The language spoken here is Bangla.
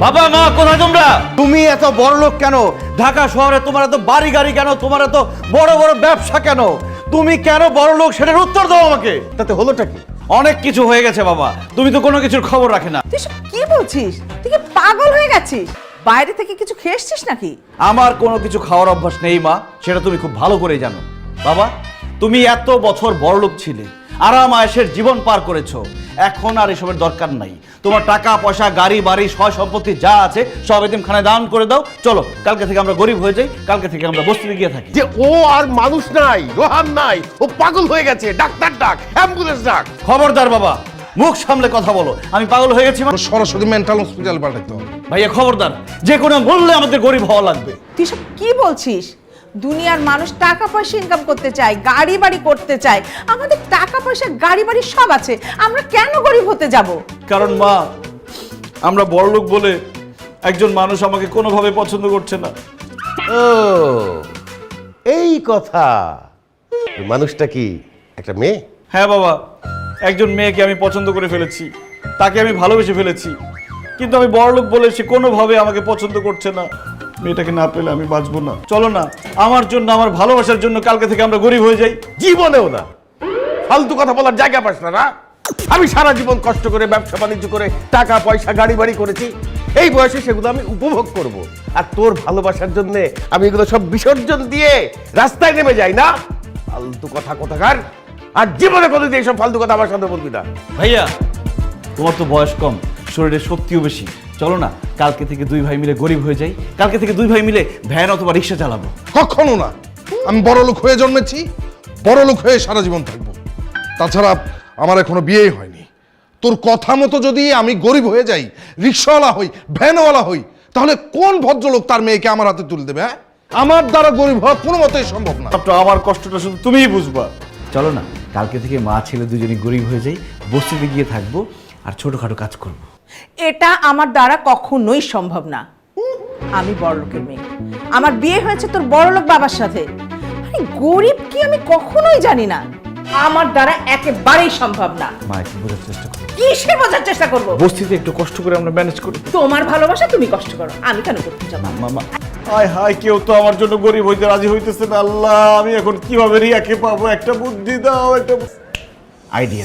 বাবা মা কোথায় তোমরা? তুমি এত বড় লোক কেন? ঢাকা শহরে তোমার এত বাড়ি গাড়ি কেন? তোমার এত বড় বড় ব্যবসা কেন? তুমি কেন বড় লোক সেটার উত্তর দাও আমাকে। তাতে হলোটা কি? অনেক কিছু হয়ে গেছে বাবা, তুমি তো কোনো কিছুর খবর রাখে না। তুই সব কি বলছিস? তুই কি পাগল হয়ে গেছিস? বাইরে থেকে কিছু খেয়ে এসছিস নাকি? আমার কোনো কিছু খাওয়ার অভ্যাস নেই মা, সেটা তুমি খুব ভালো করেই জানো। বাবা, তুমি এত বছর বড়লোক ছিলে, আরাম আয়েশের জীবন পার করেছো, এখন আর এসবের দরকার নাই। তোমার টাকা পয়সা গাড়ি বাড়ি সয় সম্পত্তি যা আছে সব এতিমখানায় দান করে দাও। চলো কালকে থেকে আমরা গরিব হয়ে যাই, কালকে থেকে আমরা বস্তিতে গিয়ে থাকি। যে ও আর মানুষ নাই, রোহান নাই, ও পাগল হয়ে গেছে। ডাক্তার ডাক, অ্যাম্বুলেন্স ডাক। খবরদার বাবা, মুখ সামলে কথা বলো। আমি পাগল হয়ে গেছি মানে? সরাসরি মেন্টাল হসপিটাল পাঠাতে হবে। ভাইয়া খবরদার, যে কোনো মূল্যে আমাদের গরিব হওয়া লাগবে। তুই সব কি বলছিস? দুনিয়ার মানুষ টাকা পয়সা ইনকাম করতে চায়, গাড়ি বাড়ি করতে চায়। আমাদের টাকা পয়সা গাড়ি বাড়ি সব আছে, আমরা কেন গরিব হতে যাব? কারণ মা, আমরা বড়লোক বলে একজন মানুষ আমাকে কোনোভাবে পছন্দ করছে না। ও এই কথা। ওই মানুষটা কি একটা মেয়ে? হ্যাঁ বাবা, একজন মেয়েকে আমি পছন্দ করে ফেলেছি, তাকে আমি ভালোবেসে ফেলেছি, কিন্তু আমি বড়লোক বলে সে কোনোভাবে আমাকে পছন্দ করছে না। মেয়েটাকে না পেলে আমি বাঁচবো না। চলো না, আমার জন্য, আমার ভালোবাসার জন্য কালকে থেকে আমরা গরিব হয়ে যাই। জীবনেও না। ফালতু কথা বলার জায়গা পাস না না? আমি সারা জীবন কষ্ট করে ব্যবসা বাণিজ্য করে টাকা পয়সা গাড়ি বাড়ি করেছি। এই বয়সে সেগুলো আমি উপভোগ করব, আর তোর ভালোবাসার জন্য আমি এগুলো সব বিসর্জন দিয়ে রাস্তায় নেমে যাই না? ফালতু কথা কোথাকার। আর জীবনে কোনোদিন এইসব ফালতু কথা আমার সাথে বলবি না। ভাইয়া, তোমার তো বয়স কম, শরীরের শক্তিও বেশি। চলো না, কালকে থেকে দুই ভাই মিলে গরিব হয়ে যাই। কালকে থেকে দুই ভাই মিলে ভ্যান অথবা রিক্সা চালাবো। কখনো না, আমি বড় লোক হয়ে জন্মেছি, বড় লোক হয়ে সারা জীবন থাকবো। তাছাড়া আমার এখনো বিয়েই হয়নি। তোর কথা মতো যদি আমি গরিব হয়ে যাই, রিক্সাওয়ালা হই, ভ্যানওয়ালা হই, তাহলে কোন ভদ্রলোক তার মেয়েকে আমার হাতে তুলে দেবে? হ্যাঁ, আমার দ্বারা গরিব হওয়া কোনো মতেই সম্ভব না। আমার কষ্টটা শুধু তুমিই বুঝবা। চলো না, কালকে থেকে মা ছেলে দুজনে গরিব হয়ে যাই, বস্তিতে গিয়ে থাকবো আর ছোটখাটো কাজ করবো। এটা আমার দ্বারা কখনোই সম্ভব না। আমি বড়লোকের মেয়ে, আমার বিয়ে হয়েছে তোর বড়লোক বাবার সাথে। আরে গরিব কি আমি কখনোই জানি না, আমার দ্বারা একেবারেই সম্ভব না। মা একটু বোঝার চেষ্টা করো। কিসে বোঝার চেষ্টা করবো? বস্তিতে একটু কষ্ট করে আমরা ম্যানেজ করি। তোমার ভালোবাসা তুমি কষ্ট করো, আমি কেন করতে যাবো? মামা, হায় হায়, কেউ তো আমার জন্য গরিব হইতে রাজি হইতেছে না। আল্লাহ, আমি এখন কিভাবে রিয়াকে পাবো? একটা বুদ্ধি দাও, একটা আইডিয়া।